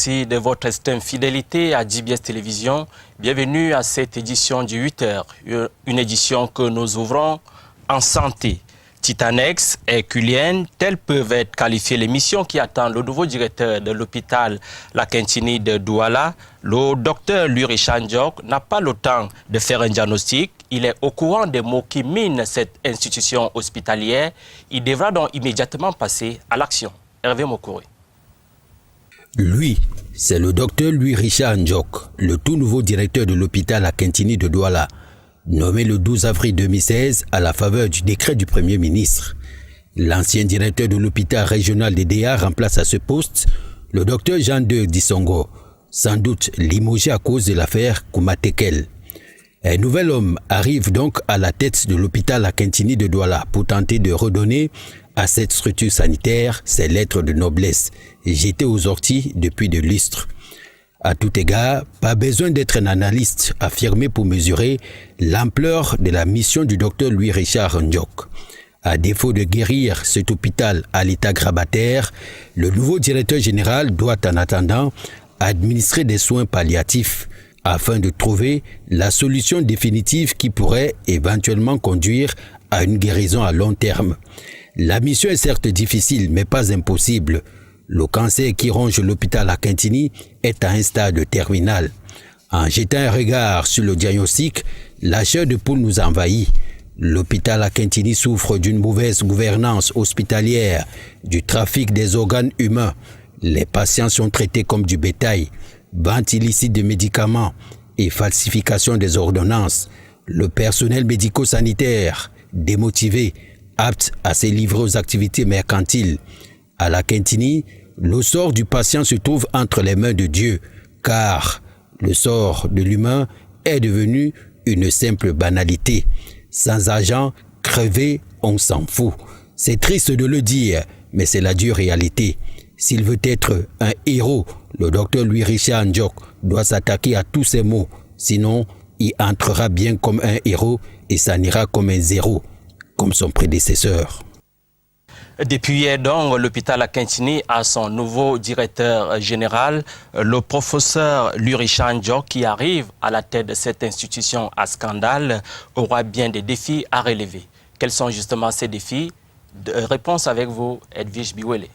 Merci de votre extrême fidélité à JBS Télévision. Bienvenue à cette édition du 8h, une édition que nous ouvrons en santé. Titanex et herculienne, telles peuvent être qualifiées les missions qui attendent le nouveau directeur de l'hôpital La Quintini de Douala. Le docteur Louis-Richard Ndiok n'a pas le temps de faire un diagnostic. Il est au courant des maux qui minent cette institution hospitalière. Il devra donc immédiatement passer à l'action. Hervé Mokouré. Lui, c'est le docteur Louis-Richard Ndiok, le tout nouveau directeur de l'hôpital La Quintini de Douala, nommé le 12 avril 2016 à la faveur du décret du Premier ministre. L'ancien directeur de l'hôpital régional des DA remplace à ce poste le docteur Jean-De Dissongo, sans doute limogé à cause de l'affaire Koumatekel. Un nouvel homme arrive donc à la tête de l'hôpital La Quintini de Douala pour tenter de redonner à cette structure sanitaire ses lettres de noblesse, jetées aux orties depuis de lustres. À tout égard, pas besoin d'être un analyste affirmé pour mesurer l'ampleur de la mission du docteur Louis-Richard Ndiok. À défaut de guérir cet hôpital à l'état grabataire, le nouveau directeur général doit en attendant administrer des soins palliatifs afin de trouver la solution définitive qui pourrait éventuellement conduire à une guérison à long terme. La mission est certes difficile, mais pas impossible. Le cancer qui ronge l'hôpital La Quintini est à un stade terminal. En jetant un regard sur le diagnostic, la chair de poule nous envahit. L'hôpital La Quintini souffre d'une mauvaise gouvernance hospitalière, du trafic des organes humains. Les patients sont traités comme du bétail, vente illicite de médicaments et falsification des ordonnances. Le personnel médico-sanitaire, démotivé, apte à se livrer aux activités mercantiles. À La Quintini, le sort du patient se trouve entre les mains de Dieu, car le sort de l'humain est devenu une simple banalité. Sans argent, crever, on s'en fout. C'est triste de le dire, mais c'est la dure réalité. S'il veut être un héros, le docteur Louis-Richard Ndiok doit s'attaquer à tous ces maux. Sinon, il entrera bien comme un héros et s'en ira comme un zéro, comme son prédécesseur. Depuis hier donc, l'hôpital La Quintini a son nouveau directeur général, le professeur Louis-Richard Ndiok, qui arrive à la tête de cette institution à scandale, aura bien des défis à relever. Quels sont justement ces défis? Réponse avec vous, Edwige Biwele.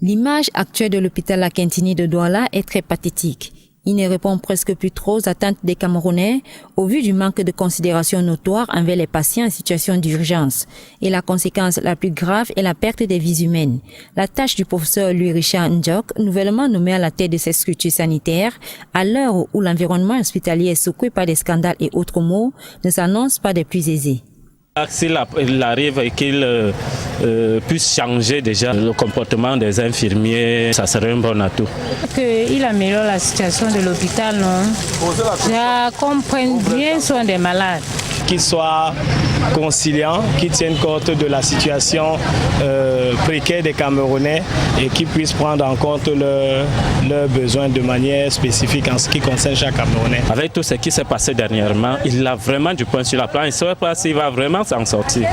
L'image actuelle de l'hôpital La Quintini de Douala est très pathétique. Il ne répond presque plus trop aux attentes des Camerounais au vu du manque de considération notoire envers les patients en situation d'urgence. Et la conséquence la plus grave est la perte des vies humaines. La tâche du professeur Louis-Richard Ndiok, nouvellement nommé à la tête de cette structure sanitaire, à l'heure où l'environnement hospitalier est secoué par des scandales et autres maux, ne s'annonce pas des plus aisés. S'il arrive et qu'il puisse changer déjà le comportement des infirmiers, ça serait un bon atout. Qu'il améliore la situation de l'hôpital, non? Qu'on prenne bien soin des malades. Qu'il soit conciliant, qu'il tienne compte de la situation précaire des Camerounais et qu'il puisse prendre en compte leurs besoins de manière spécifique en ce qui concerne chaque Camerounais. Avec tout ce qui s'est passé dernièrement, il a vraiment du point sur la planche. Il ne sait pas s'il va vraiment s'en sortir.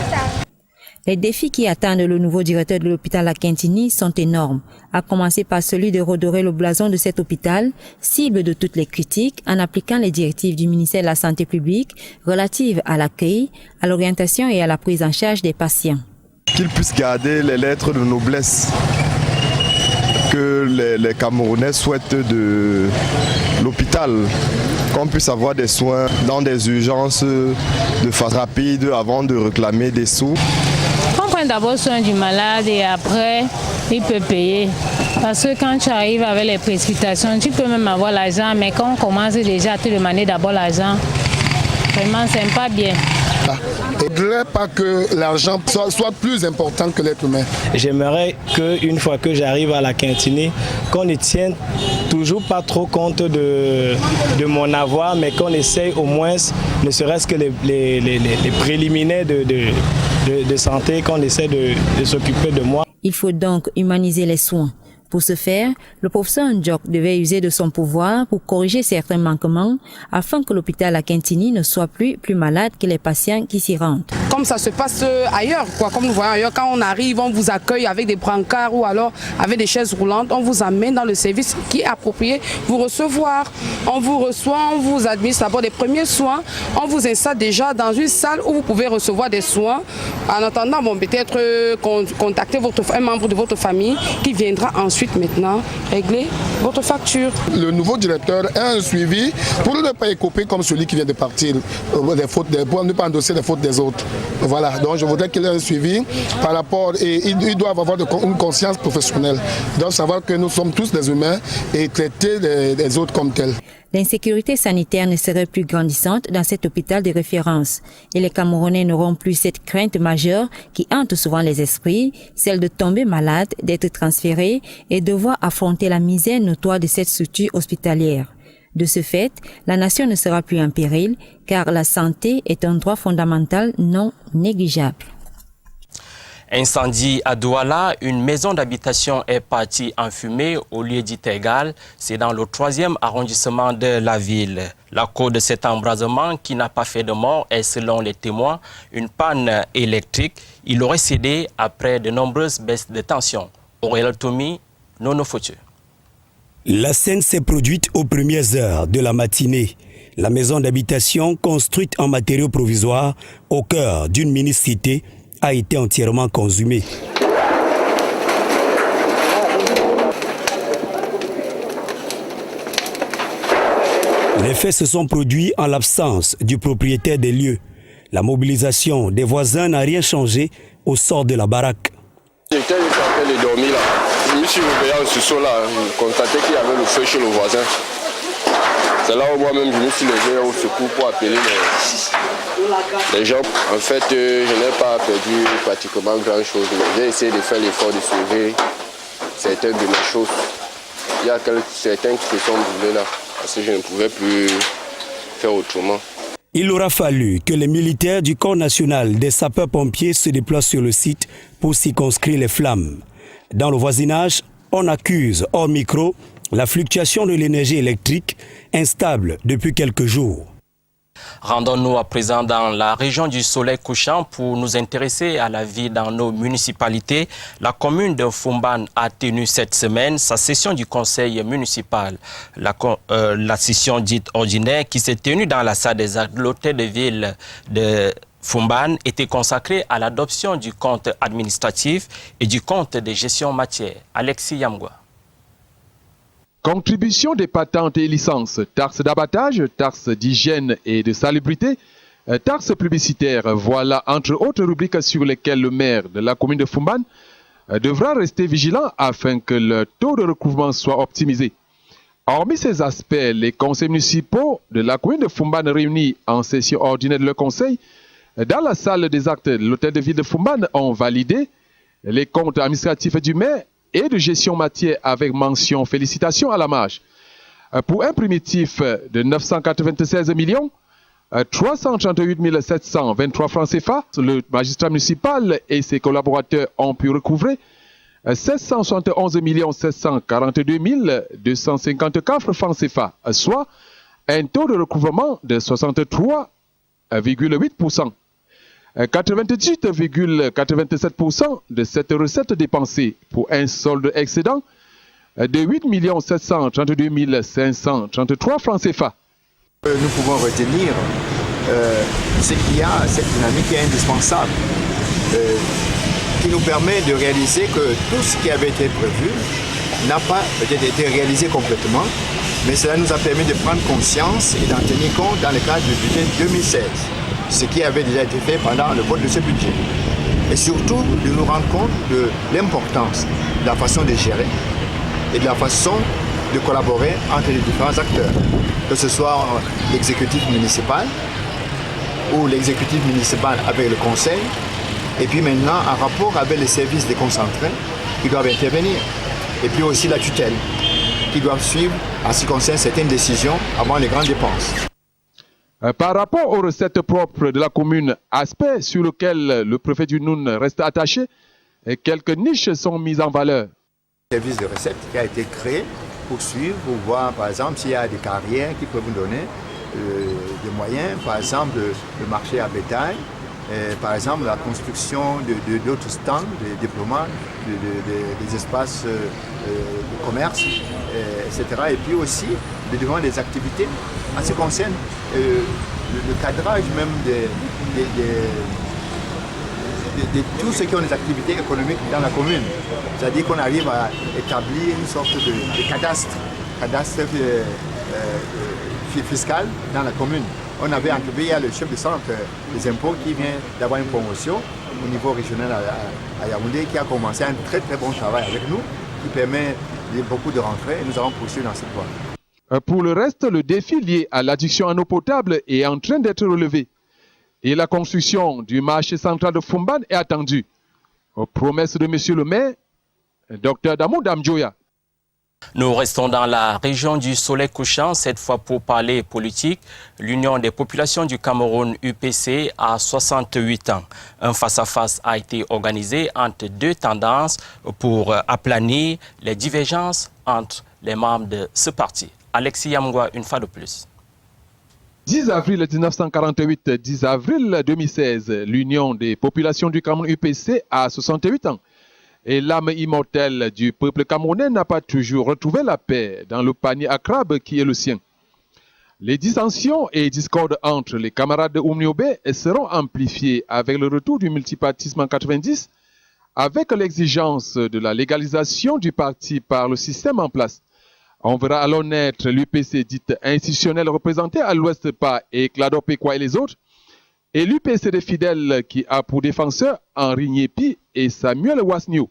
Les défis qui attendent le nouveau directeur de l'hôpital La Quintini sont énormes, à commencer par celui de redorer le blason de cet hôpital, cible de toutes les critiques, en appliquant les directives du ministère de la Santé publique relatives à l'accueil, à l'orientation et à la prise en charge des patients. Qu'il puisse garder les lettres de noblesse que les Camerounais souhaitent de l'hôpital, qu'on puisse avoir des soins dans des urgences de façon rapide avant de réclamer des sous. On prend d'abord soin du malade et après, il peut payer. Parce que quand tu arrives avec les précipitations, tu peux même avoir l'argent, mais quand on commence déjà à te demander d'abord l'argent, vraiment, c'est pas bien. Je ne voudrais pas que l'argent soit plus important que l'être humain. J'aimerais qu'une fois que j'arrive à La Quintini, qu'on ne tienne toujours pas trop compte de mon avoir, mais qu'on essaye au moins, ne serait-ce que les préliminaires de santé, qu'on essaie de s'occuper de moi. Il faut donc humaniser les soins. Pour ce faire, le professeur Ndjok devait user de son pouvoir pour corriger certains manquements afin que l'hôpital à Kintini ne soit plus malade que les patients qui s'y rendent. Comme ça se passe ailleurs, comme nous voyons ailleurs, quand on arrive, on vous accueille avec des brancards ou alors avec des chaises roulantes, on vous amène dans le service qui est approprié, vous recevoir, on vous reçoit, on vous administre d'abord des premiers soins, on vous installe déjà dans une salle où vous pouvez recevoir des soins. En attendant, peut-être contacter un membre de votre famille qui viendra ensuite maintenant régler votre facture. Le nouveau directeur a un suivi pour ne pas écoper comme celui qui vient de partir, pour ne pas endosser les fautes des autres. Voilà, donc je voudrais qu'il ait un suivi par rapport, et ils doivent avoir une conscience professionnelle. Ils doivent savoir que nous sommes tous des humains et traiter les autres comme tels. L'insécurité sanitaire ne serait plus grandissante dans cet hôpital de référence et les Camerounais n'auront plus cette crainte majeure qui hante souvent les esprits, celle de tomber malade, d'être transféré et de devoir affronter la misère notoire de cette structure hospitalière. De ce fait, la nation ne sera plus en péril car la santé est un droit fondamental non négligeable. Incendie à Douala, une maison d'habitation est partie en fumée au lieu dit égal. C'est dans le 3e arrondissement de la ville. La cause de cet embrasement qui n'a pas fait de mort est, selon les témoins, une panne électrique. Il aurait cédé après de nombreuses baisses de tension. Aurélien Tomi, Nono Fotue. La scène s'est produite aux premières heures de la matinée. La maison d'habitation, construite en matériaux provisoires au cœur d'une mini-cité, a été entièrement consumée. Les faits se sont produits en l'absence du propriétaire des lieux. La mobilisation des voisins n'a rien changé au sort de la baraque. J'étais en train de dormir là. Je me suis réveillé en ce là, constaté qu'il y avait le feu chez le voisin. C'est là où moi-même je me suis levé au secours pour appeler les gens. En fait, je n'ai pas perdu pratiquement grand-chose. J'ai essayé de faire l'effort de sauver certaines de mes choses. Il y a certains qui se sont brûlés là, parce que je ne pouvais plus faire autrement. Il aura fallu que les militaires du Corps national des sapeurs-pompiers se déploient sur le site pour circonscrire les flammes. Dans le voisinage, on accuse hors micro la fluctuation de l'énergie électrique instable depuis quelques jours. Rendons-nous à présent dans la région du Soleil couchant pour nous intéresser à la vie dans nos municipalités. La commune de Fumban a tenu cette semaine sa session du conseil municipal. La session dite ordinaire qui s'est tenue dans la salle des actes de l'hôtel de ville de Fumban était consacrée à l'adoption du compte administratif et du compte de gestion matière. Alexis Yamgwa. Contribution des patentes et licences, taxes d'abattage, taxes d'hygiène et de salubrité, taxes publicitaires, voilà entre autres rubriques sur lesquelles le maire de la commune de Fumban devra rester vigilant afin que le taux de recouvrement soit optimisé. Hormis ces aspects, les conseils municipaux de la commune de Fumban réunis en session ordinaire de leur conseil dans la salle des actes de l'hôtel de ville de Fumban ont validé les comptes administratifs du maire et de gestion matière avec mention félicitations à la marge. Pour un primitif de 996 338 723 francs CFA, le magistrat municipal et ses collaborateurs ont pu recouvrer 771 742 254 francs CFA, soit un taux de recouvrement de 63,8%. 98,87% de cette recette dépensée pour un solde excédent de 8 732 533 francs CFA. Nous pouvons retenir ce qu'il y a, cette dynamique qui est indispensable, qui nous permet de réaliser que tout ce qui avait été prévu n'a pas peut-être été réalisé complètement, mais cela nous a permis de prendre conscience et d'en tenir compte dans le cadre du budget 2016. Ce qui avait déjà été fait pendant le vote de ce budget. Et surtout, de nous rendre compte de l'importance de la façon de gérer et de la façon de collaborer entre les différents acteurs, que ce soit l'exécutif municipal ou l'exécutif municipal avec le conseil, et puis maintenant en rapport avec les services déconcentrés qui doivent intervenir, et puis aussi la tutelle qui doivent suivre en ce qui concerne certaines décisions avant les grandes dépenses. Par rapport aux recettes propres de la commune, aspect sur lequel le préfet du Noun reste attaché, quelques niches sont mises en valeur. Service de recette qui a été créé pour suivre, pour voir par exemple s'il y a des carrières qui peuvent vous donner des moyens, par exemple le marché à bétail, par exemple la construction d'autres stands, des déploiements, des espaces de commerce, etc. Et puis aussi le développement des activités en ce qui concerne le cadrage même de tous ceux qui ont des activités économiques dans la commune. C'est-à-dire qu'on arrive à établir une sorte de cadastre fiscal dans la commune. On avait entrevu, il y a le chef de centre des impôts qui vient d'avoir une promotion au niveau régional à Yaoundé, qui a commencé un très très bon travail avec nous, qui permet beaucoup de rentrées et nous allons poursuivre dans cette voie. Pour le reste, le défi lié à l'addiction en eau potable est en train d'être relevé. Et la construction du marché central de Fumban est attendue. Aux promesses de M. le maire, Dr Damou Damjoya. Nous restons dans la région du soleil couchant, cette fois pour parler politique. L'Union des populations du Cameroun, UPC, a 68 ans. Un face-à-face a été organisé entre deux tendances pour aplanir les divergences entre les membres de ce parti. Alexis Yamgwa, une fois de plus. 10 avril 1948, 10 avril 2016, l'Union des populations du Cameroun UPC a 68 ans. Et l'âme immortelle du peuple camerounais n'a pas toujours retrouvé la paix dans le panier à crabes qui est le sien. Les dissensions et discordes entre les camarades de Oumniobé seront amplifiées avec le retour du multipartisme en 90, avec l'exigence de la légalisation du parti par le système en place. On verra alors naître l'UPC dite institutionnelle représentée à l'ouest par Eclado Pékwa et les autres, et l'UPC des fidèles qui a pour défenseurs Henri Nyepi et Samuel Wasnio.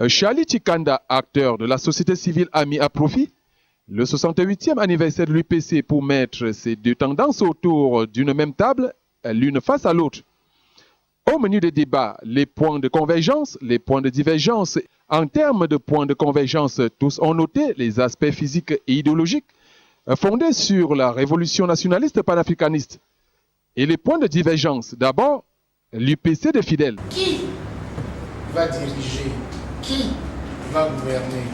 Charlie Chikanda, acteur de la société civile Ami à Profit, le 68e anniversaire de l'UPC pour mettre ces deux tendances autour d'une même table, l'une face à l'autre. Au menu des débats, les points de convergence, les points de divergence. En termes de points de convergence, tous ont noté les aspects physiques et idéologiques fondés sur la révolution nationaliste panafricaniste. Et les points de divergence, d'abord, l'UPC des fidèles. Qui va diriger? Qui va gouverner?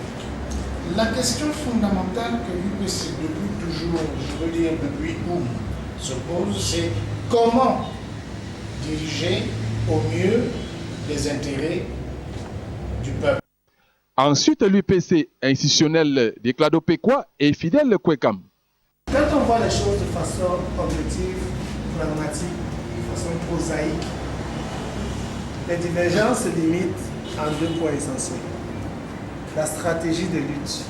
La question fondamentale que l'UPC depuis toujours, je veux dire depuis où, se pose, c'est comment diriger au mieux les intérêts du peuple. Ensuite, l'UPC institutionnel d'Eclado Pékwa et fidèle Kwekam. Quand on voit les choses de façon objective, pragmatique, de façon prosaïque, les divergences se limitent en deux points essentiels. La stratégie de lutte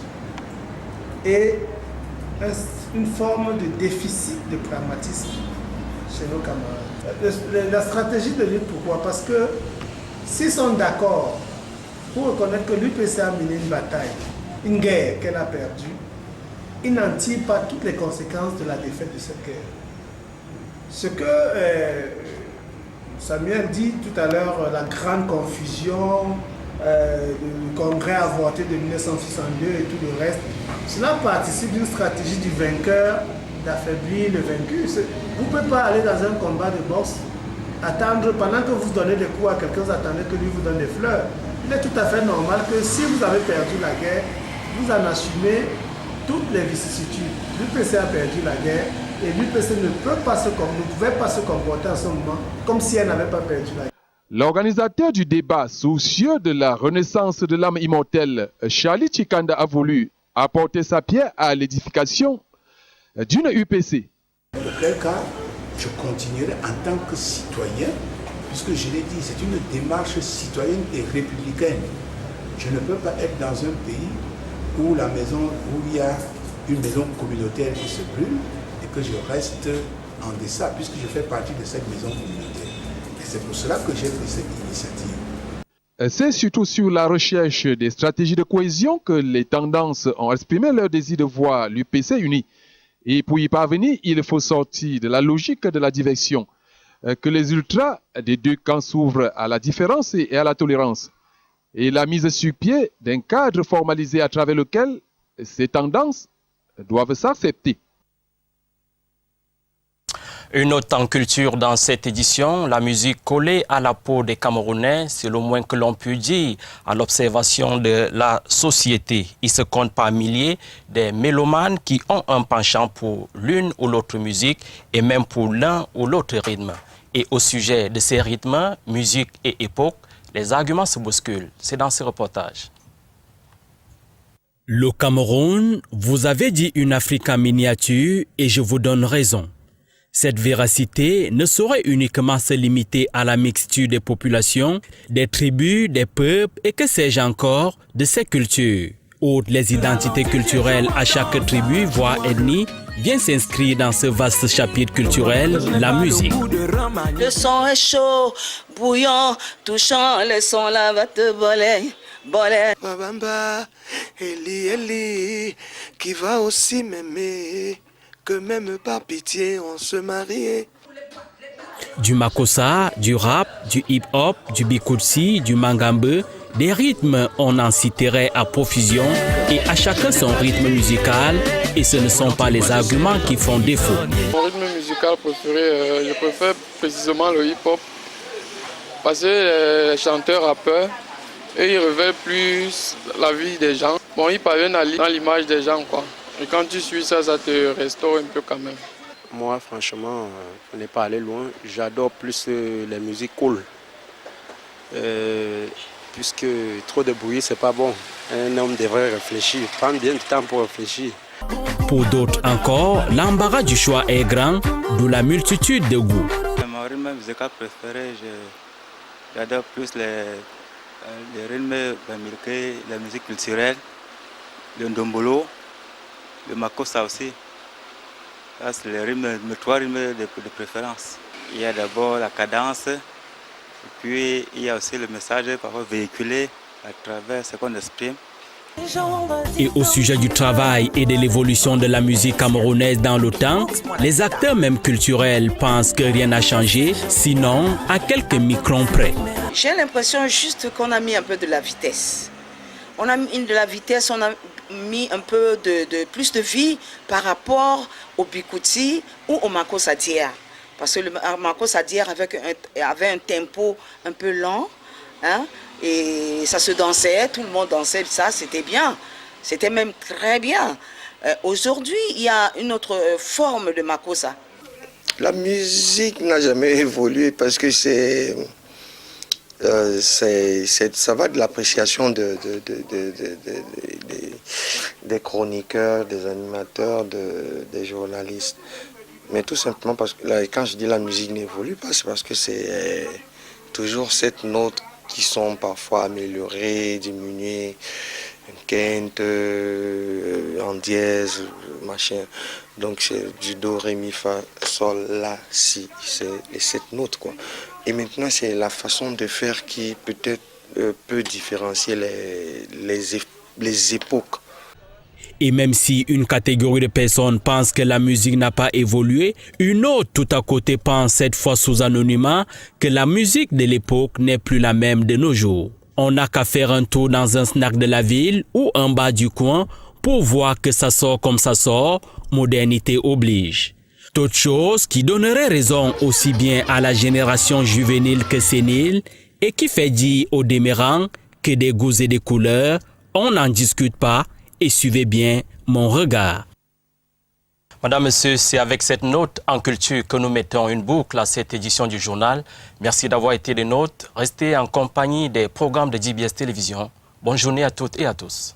et une forme de déficit de pragmatisme chez nos camarades. La stratégie de lutte, pourquoi? Parce que s'ils sont d'accord pour reconnaître que l'UPC a mené une bataille, une guerre qu'elle a perdue, ils n'en tirent pas toutes les conséquences de la défaite de cette guerre. Ce que Samuel dit tout à l'heure, la grande confusion, le congrès avorté de 1962 et tout le reste, cela participe d'une stratégie du vainqueur d'affaiblir le vaincu. Vous ne pouvez pas aller dans un combat de boxe, attendre pendant que vous donnez des coups à quelqu'un, vous attendez que lui vous donne des fleurs. Il est tout à fait normal que si vous avez perdu la guerre, vous en assumez toutes les vicissitudes. L'UPC a perdu la guerre et l'UPC ne pouvait pas se comporter en ce moment comme si elle n'avait pas perdu la guerre. L'organisateur du débat, soucieux de la renaissance de l'âme immortelle, Charlie Chikanda a voulu apporter sa pierre à l'édification d'une UPC. Dans quel cas, je continuerai en tant que citoyen, puisque je l'ai dit, c'est une démarche citoyenne et républicaine. Je ne peux pas être dans un pays où il y a une maison communautaire qui se brûle et que je reste en deçà, puisque je fais partie de cette maison communautaire. Et c'est pour cela que j'ai pris cette initiative. C'est surtout sur la recherche des stratégies de cohésion que les tendances ont exprimé leur désir de voir l'UPC unie. Et pour y parvenir, il faut sortir de la logique de la diversion, que les ultras des deux camps s'ouvrent à la différence et à la tolérance, et la mise sur pied d'un cadre formalisé à travers lequel ces tendances doivent s'accepter. Une note en culture dans cette édition, la musique collée à la peau des Camerounais, c'est le moins que l'on peut dire à l'observation de la société. Il se compte par milliers des mélomanes qui ont un penchant pour l'une ou l'autre musique et même pour l'un ou l'autre rythme. Et au sujet de ces rythmes, musique et époque, les arguments se bousculent. C'est dans ce reportage. Le Cameroun, vous avez dit une Afrique en miniature et je vous donne raison. Cette véracité ne saurait uniquement se limiter à la mixture des populations, des tribus, des peuples et que sais-je encore de ces cultures. Outre les identités culturelles à chaque tribu, voire ethnie, vient s'inscrire dans ce vaste chapitre culturel, la musique. Le son est chaud, bouillant, touchant, le son là va te voler. Babamba, Eli, qui va aussi m'aimer. Que même par pitié, on se marie. Du makossa, du rap, du hip-hop, du bikutsi, du mangambe, des rythmes, on en citerait à profusion et à chacun son rythme musical et ce ne sont pas les arguments qui font défaut. Mon rythme musical préféré, je préfère précisément le hip-hop parce que les chanteurs rappeurs, et ils révèlent plus la vie des gens. Bon, ils parviennent dans l'image des gens, quoi. Et quand tu suis ça, ça te restaure un peu quand même. Moi, franchement, on n'est pas allé loin. J'adore plus les musiques cool. Puisque trop de bruit, c'est pas bon. Un homme devrait réfléchir, prendre bien du temps pour réfléchir. Pour d'autres encore, l'embarras du choix est grand, d'où la multitude de goûts. Mon rythme musical préféré, j'adore plus les rythmes bamileke, la musique culturelle, le ndombolo. Le makossa aussi, c'est mes trois rythmes de préférence. Il y a d'abord la cadence, et puis il y a aussi le message parfois véhiculé à travers ce qu'on exprime. Et au sujet du travail et de l'évolution de la musique camerounaise dans le temps, les acteurs même culturels pensent que rien n'a changé, sinon à quelques microns près. J'ai l'impression juste qu'on a mis un peu de la vitesse. On a mis de la vitesse, on a mis un peu de plus de vie par rapport au bikutsi ou au makossa dia. Parce que le makossa dia avait un tempo un peu lent, hein, et ça se dansait, tout le monde dansait, ça c'était bien, c'était même très bien. Aujourd'hui, il y a une autre forme de makossa. La musique n'a jamais évolué parce que ça va de l'appréciation des chroniqueurs, des animateurs, des journalistes. Mais tout simplement parce que là, quand je dis la musique n'évolue pas, c'est parce que c'est toujours cette note qui sont parfois améliorées, diminuées, un quinte, en dièse, machin. Donc c'est du do, ré, mi, fa, sol, la, si, c'est les 7 notes quoi. Et maintenant, c'est la façon de faire qui peut-être peut différencier les époques. Et même si une catégorie de personnes pense que la musique n'a pas évolué, une autre tout à côté pense cette fois sous anonymat que la musique de l'époque n'est plus la même de nos jours. On n'a qu'à faire un tour dans un snack de la ville ou en bas du coin pour voir que ça sort comme ça sort, modernité oblige. Toute chose qui donnerait raison aussi bien à la génération juvénile que sénile et qui fait dire aux démérants que des goûts et des couleurs, on n'en discute pas et suivez bien mon regard. Madame, Monsieur, c'est avec cette note en culture que nous mettons une boucle à cette édition du journal. Merci d'avoir été des nôtres. Restez en compagnie des programmes de JBS Télévision. Bonne journée à toutes et à tous.